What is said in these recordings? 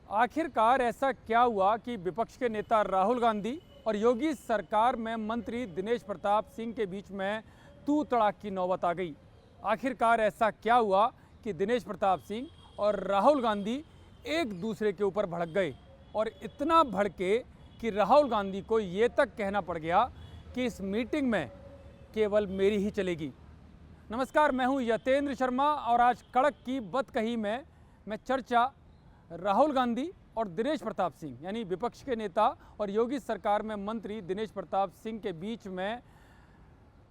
आखिरकार ऐसा क्या हुआ कि विपक्ष के नेता राहुल गांधी और योगी सरकार में मंत्री दिनेश प्रताप सिंह के बीच में तू तड़ाक की नौबत आ गई। आखिरकार ऐसा क्या हुआ कि दिनेश प्रताप सिंह और राहुल गांधी एक दूसरे के ऊपर भड़क गए और इतना भड़के कि राहुल गांधी को ये तक कहना पड़ गया कि इस मीटिंग में केवल मेरी ही चलेगी। नमस्कार, मैं हूं यतेंद्र शर्मा और आज कड़क की बदकही में मैं चर्चा राहुल गांधी और दिनेश प्रताप सिंह यानी विपक्ष के नेता और योगी सरकार में मंत्री दिनेश प्रताप सिंह के बीच में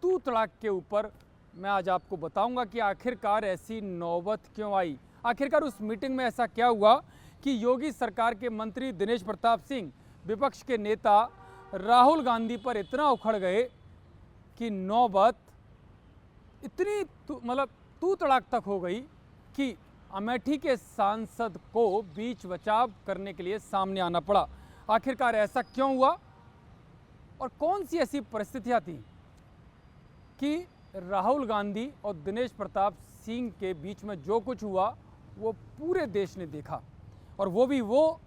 तू तड़ाक के ऊपर मैं आज आपको बताऊंगा कि आखिरकार ऐसी नौबत क्यों आई। आखिरकार उस मीटिंग में ऐसा क्या हुआ कि योगी सरकार के मंत्री दिनेश प्रताप सिंह विपक्ष के नेता राहुल गांधी पर इतना उखड़ गए कि नौबत इतनी तू तड़ाक तक हो गई कि अमेठी के सांसद को बीच बचाव करने के लिए सामने आना पड़ा। आखिरकार ऐसा क्यों हुआ और कौन सी ऐसी परिस्थितियां थी कि राहुल गांधी और दिनेश प्रताप सिंह के बीच में जो कुछ हुआ वो पूरे देश ने देखा, और वो भी वो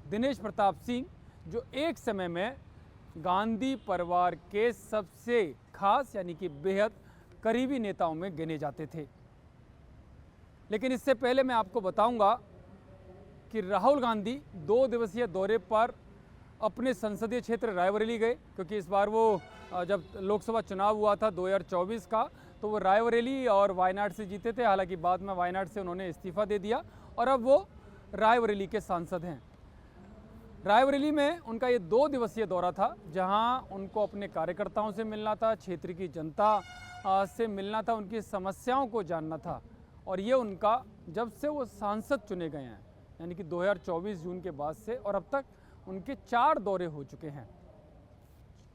दिनेश प्रताप सिंह जो एक समय में गांधी परिवार के सबसे खास यानी कि बेहद करीबी नेताओं में गिने जाते थे। लेकिन इससे पहले मैं आपको बताऊंगा कि राहुल गांधी 2 दिवसीय दौरे पर अपने संसदीय क्षेत्र रायबरेली गए, क्योंकि इस बार वो जब लोकसभा चुनाव हुआ था 2024 का तो वो रायबरेली और वायनाड से जीते थे। हालांकि बाद में वायनाड से उन्होंने इस्तीफा दे दिया और अब वो रायबरेली के सांसद हैं। रायबरेली में उनका ये 2 दिवसीय दौरा था, जहां उनको अपने कार्यकर्ताओं से मिलना था, क्षेत्र की जनता से मिलना था, उनकी समस्याओं को जानना था। और ये उनका जब से वो सांसद चुने गए हैं यानी कि 2024 जून के बाद से, और अब तक उनके 4 दौरे हो चुके हैं,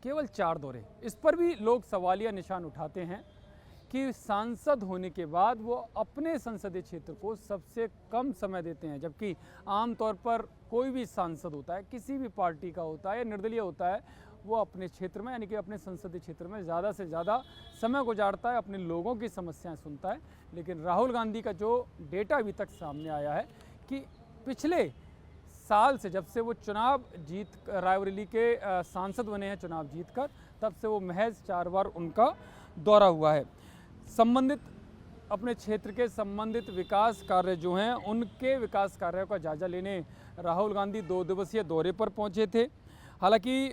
केवल 4 दौरे। इस पर भी लोग सवालिया निशान उठाते हैं कि सांसद होने के बाद वो अपने संसदीय क्षेत्र को सबसे कम समय देते हैं, जबकि आमतौर पर कोई भी सांसद होता है, किसी भी पार्टी का होता है या निर्दलीय होता है, वो अपने क्षेत्र में यानी कि अपने संसदीय क्षेत्र में ज़्यादा से ज़्यादा समय गुजारता है, अपने लोगों की समस्याएं सुनता है। लेकिन राहुल गांधी का जो डेटा अभी तक सामने आया है कि पिछले साल से, जब से वो चुनाव जीत रायबरेली के सांसद बने हैं चुनाव जीतकर, तब से वो महज 4 बार उनका दौरा हुआ है। संबंधित अपने क्षेत्र के संबंधित विकास कार्य जो हैं उनके विकास कार्यों का जायजा लेने राहुल गांधी 2 दिवसीय दौरे पर पहुंचे थे। हालांकि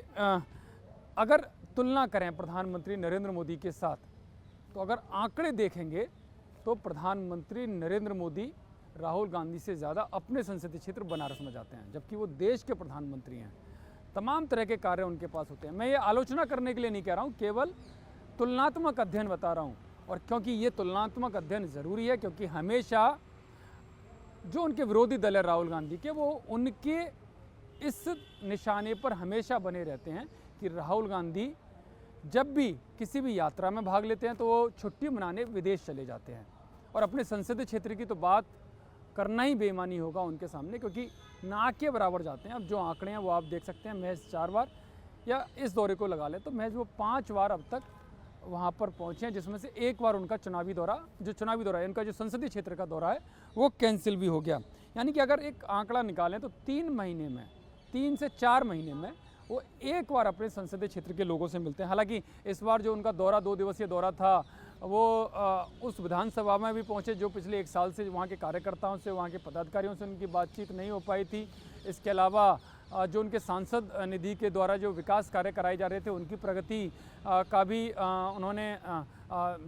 अगर तुलना करें प्रधानमंत्री नरेंद्र मोदी के साथ, तो अगर आंकड़े देखेंगे तो प्रधानमंत्री नरेंद्र मोदी राहुल गांधी से ज़्यादा अपने संसदीय क्षेत्र बनारस में जाते हैं, जबकि वो देश के प्रधानमंत्री हैं। तमाम तरह के कार्य उनके पास होते हैं। मैं ये आलोचना करने के लिए नहीं कह रहा हूँ, केवल तुलनात्मक अध्ययन बता रहा हूँ। और क्योंकि ये तुलनात्मक अध्ययन ज़रूरी है, क्योंकि हमेशा जो उनके विरोधी दल है राहुल गांधी के, वो उनके इस निशाने पर हमेशा बने रहते हैं कि राहुल गांधी जब भी किसी भी यात्रा में भाग लेते हैं तो वो छुट्टी मनाने विदेश चले जाते हैं, और अपने संसदीय क्षेत्र की तो बात करना ही बेईमानी होगा उनके सामने, क्योंकि ना के बराबर जाते हैं। अब जो आंकड़े हैं वो आप देख सकते हैं, महज 4 बार, या इस दौरे को लगा लें तो महज वो 5 बार अब तक वहाँ पर पहुँचे हैं, जिसमें से 1 बार उनका चुनावी दौरा है, उनका जो संसदीय क्षेत्र का दौरा है वो कैंसिल भी हो गया। यानी कि अगर एक आंकड़ा निकालें तो 3 से 4 महीने में वो 1 बार अपने संसदीय क्षेत्र के लोगों से मिलते हैं। हालांकि इस बार जो उनका दौरा 2 दिवसीय दौरा था वो उस विधानसभा में भी पहुंचे जो पिछले 1 साल से वहां के कार्यकर्ताओं से, वहां के पदाधिकारियों से उनकी बातचीत नहीं हो पाई थी। इसके अलावा जो उनके सांसद निधि के द्वारा जो विकास कार्य कराए जा रहे थे उनकी प्रगति का भी उन्होंने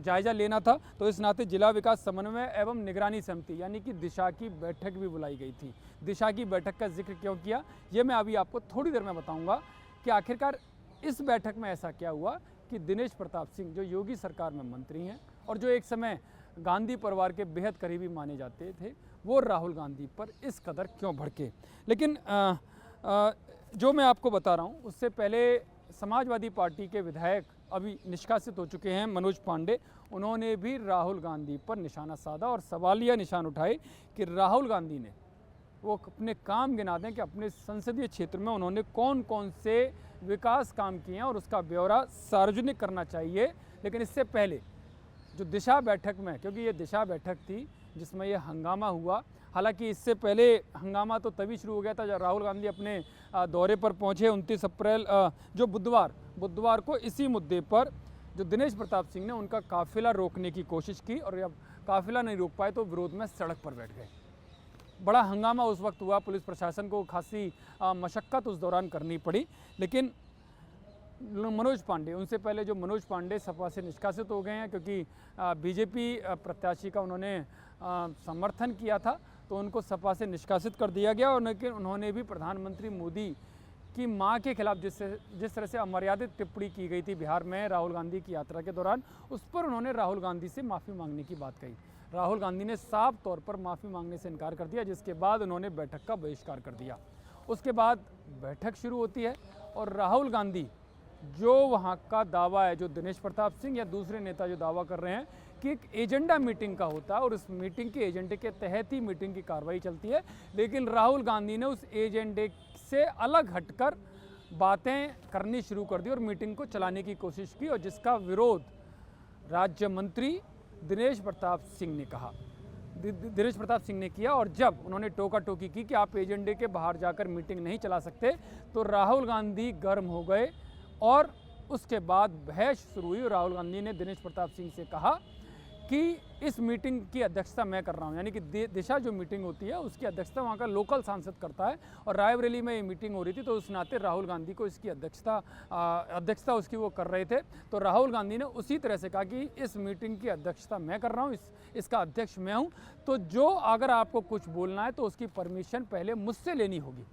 जायज़ा लेना था। तो इस नाते जिला विकास समन्वय एवं निगरानी समिति यानी कि दिशा की बैठक भी बुलाई गई थी। दिशा की बैठक का जिक्र क्यों किया, ये मैं अभी आपको थोड़ी देर में बताऊंगा कि आखिरकार इस बैठक में ऐसा क्या हुआ कि दिनेश प्रताप सिंह जो योगी सरकार में मंत्री हैं और जो एक समय गांधी परिवार के बेहद करीबी माने जाते थे, वो राहुल गांधी पर इस कदर क्यों भड़के। लेकिन जो मैं आपको बता रहा हूँ उससे पहले समाजवादी पार्टी के विधायक अभी निष्कासित हो चुके हैं मनोज पांडे, उन्होंने भी राहुल गांधी पर निशाना साधा और सवालिया निशान उठाए कि राहुल गांधी ने वो अपने काम गिना दें कि अपने संसदीय क्षेत्र में उन्होंने कौन कौन से विकास काम किए हैं और उसका ब्यौरा सार्वजनिक करना चाहिए। लेकिन इससे पहले जो दिशा बैठक में, क्योंकि ये दिशा बैठक थी जिसमें यह हंगामा हुआ। हालांकि इससे पहले हंगामा तो तभी शुरू हो गया था जब राहुल गांधी अपने दौरे पर पहुंचे 29 अप्रैल जो बुधवार को इसी मुद्दे पर जो दिनेश प्रताप सिंह ने उनका काफिला रोकने की कोशिश की और जब काफिला नहीं रोक पाए तो विरोध में सड़क पर बैठ गए। बड़ा हंगामा उस वक्त हुआ, पुलिस प्रशासन को खासी मशक्क़त उस दौरान करनी पड़ी। लेकिन मनोज पांडे, उनसे पहले जो मनोज पांडे सपा से निष्कासित हो गए हैं क्योंकि बीजेपी प्रत्याशी का उन्होंने समर्थन किया था, तो उनको सपा से निष्कासित कर दिया गया। और लेकिन उन्होंने भी प्रधानमंत्री मोदी की मां के खिलाफ जिस तरह से अमर्यादित टिप्पणी की गई थी बिहार में राहुल गांधी की यात्रा के दौरान, उस पर उन्होंने राहुल गांधी से माफ़ी मांगने की बात कही। राहुल गांधी ने साफ तौर पर माफ़ी मांगने से इनकार कर दिया, जिसके बाद उन्होंने बैठक का बहिष्कार कर दिया। उसके बाद बैठक शुरू होती है और राहुल गांधी जो वहाँ का दावा है, जो दिनेश प्रताप सिंह या दूसरे नेता जो दावा कर रहे हैं कि एक एजेंडा मीटिंग का होता है और उस मीटिंग के एजेंडे के तहत ही मीटिंग की कार्रवाई चलती है, लेकिन राहुल गांधी ने उस एजेंडे से अलग हटकर बातें करनी शुरू कर दी और मीटिंग को चलाने की कोशिश की, और जिसका विरोध राज्य मंत्री दिनेश प्रताप सिंह ने किया। और जब उन्होंने टोका टोकी की कि आप एजेंडे के बाहर जाकर मीटिंग नहीं चला सकते, तो राहुल गांधी गर्म हो गए और उसके बाद बहस शुरू हुई। राहुल गांधी ने दिनेश प्रताप सिंह से कहा कि इस मीटिंग की अध्यक्षता मैं कर रहा हूं, यानी कि दिशा जो मीटिंग होती है उसकी अध्यक्षता वहां का लोकल सांसद करता है, और रायबरेली में ये मीटिंग हो रही थी, तो उस नाते राहुल गांधी को इसकी अध्यक्षता उसकी वो कर रहे थे। तो राहुल गांधी ने उसी तरह से कहा कि इस मीटिंग की अध्यक्षता मैं कर रहा हूँ, इसका अध्यक्ष मैं हूँ, तो जो अगर आपको कुछ बोलना है तो उसकी परमिशन पहले मुझसे लेनी होगी।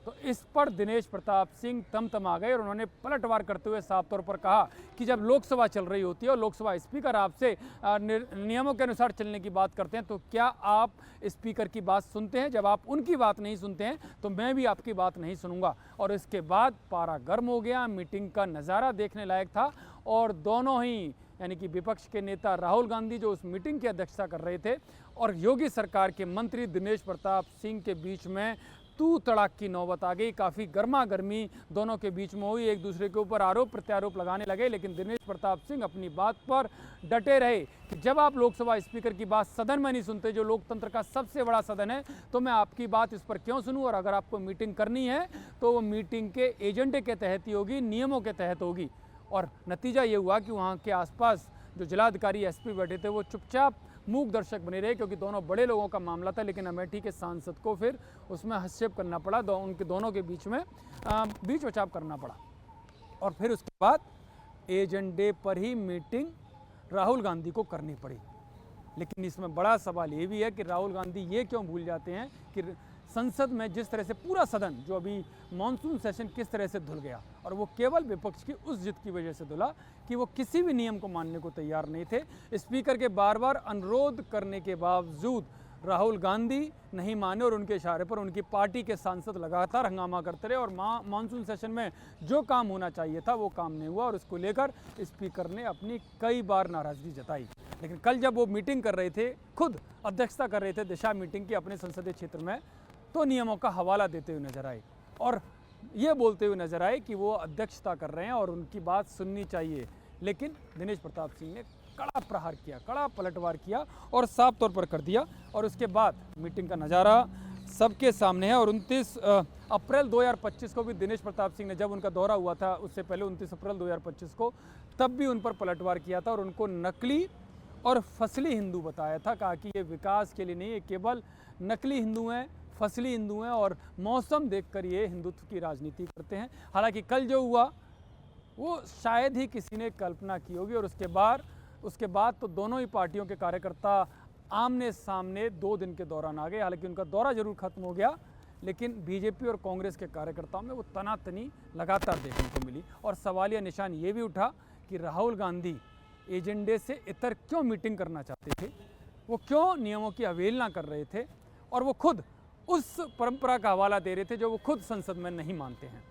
तो इस पर दिनेश प्रताप सिंह तमतमा गए और उन्होंने पलटवार करते हुए साफ तौर पर कहा कि जब लोकसभा चल रही होती है और लोकसभा स्पीकर आपसे नियमों के अनुसार चलने की बात करते हैं, तो क्या आप स्पीकर की बात सुनते हैं? जब आप उनकी बात नहीं सुनते हैं तो मैं भी आपकी बात नहीं सुनूंगा। और इसके बाद पारा गर्म हो गया, मीटिंग का नज़ारा देखने लायक था, और दोनों ही यानी कि विपक्ष के नेता राहुल गांधी जो उस मीटिंग की अध्यक्षता कर रहे थे और योगी सरकार के मंत्री दिनेश प्रताप सिंह के बीच में तू तड़ाक की नौबत आ गई। काफ़ी गर्मा गर्मी दोनों के बीच में हुई, एक दूसरे के ऊपर आरोप प्रत्यारोप लगाने लगे। लेकिन दिनेश प्रताप सिंह अपनी बात पर डटे रहे कि जब आप लोकसभा स्पीकर की बात सदन में नहीं सुनते, जो लोकतंत्र का सबसे बड़ा सदन है, तो मैं आपकी बात इस पर क्यों सुनूं? और अगर आपको मीटिंग करनी है तो वो मीटिंग के एजेंडे के तहत ही होगी, नियमों के तहत होगी। और नतीजा ये हुआ कि वहाँ के आसपास जो जिलाधिकारी एसपी बैठे थे वो चुपचाप मूक दर्शक बने रहे, क्योंकि दोनों बड़े लोगों का मामला था। लेकिन अमेठी के सांसद को फिर उसमें हस्तक्षेप करना पड़ा, उनके दोनों के बीच में बीच बचाव करना पड़ा। और फिर उसके बाद एजेंडे पर ही मीटिंग राहुल गांधी को करनी पड़ी। लेकिन इसमें बड़ा सवाल ये भी है कि राहुल गांधी ये क्यों भूल जाते हैं कि संसद में जिस तरह से पूरा सदन जो अभी मॉनसून सेशन किस तरह से धुल गया, और वो केवल विपक्ष की उस जिद की वजह से धुला कि वो किसी भी नियम को मानने को तैयार नहीं थे। स्पीकर के बार बार अनुरोध करने के बावजूद राहुल गांधी नहीं माने और उनके इशारे पर उनकी पार्टी के सांसद लगातार हंगामा करते रहे, और मॉनसून सेशन में जो काम होना चाहिए था वो काम नहीं हुआ, और उसको लेकर स्पीकर ने अपनी कई बार नाराज़गी जताई। लेकिन कल जब वो मीटिंग कर रहे थे, खुद अध्यक्षता कर रहे थे दिशा मीटिंग की अपने संसदीय क्षेत्र में, तो नियमों का हवाला देते हुए नजर आए और ये बोलते हुए नजर आए कि वो अध्यक्षता कर रहे हैं और उनकी बात सुननी चाहिए। लेकिन दिनेश प्रताप सिंह ने कड़ा प्रहार किया, कड़ा पलटवार किया और साफ तौर पर कर दिया। और उसके बाद मीटिंग का नज़ारा सबके सामने है। और 29 अप्रैल 2025 को भी दिनेश प्रताप सिंह ने, जब उनका दौरा हुआ था उससे पहले 29 अप्रैल 2025 को, तब भी उन पर पलटवार किया था और उनको नकली और फसली हिंदू बताया था। कहा कि ये विकास के लिए नहीं, ये केवल नकली हिंदू हैं, फसली हिंदू हैं और मौसम देखकर ये हिंदुत्व की राजनीति करते हैं। हालांकि कल जो हुआ वो शायद ही किसी ने कल्पना की होगी। और उसके बाद तो दोनों ही पार्टियों के कार्यकर्ता आमने सामने 2 दिन के दौरान आ गए। हालांकि उनका दौरा जरूर खत्म हो गया, लेकिन बीजेपी और कांग्रेस के कार्यकर्ताओं में वो तनातनी लगातार देखने को मिली। और सवालिया निशान ये भी उठा कि राहुल गांधी एजेंडे से इतर क्यों मीटिंग करना चाहते थे, वो क्यों नियमों की अवहेलना कर रहे थे, और वो खुद उस परंपरा का हवाला दे रहे थे जो वो खुद संसद में नहीं मानते हैं।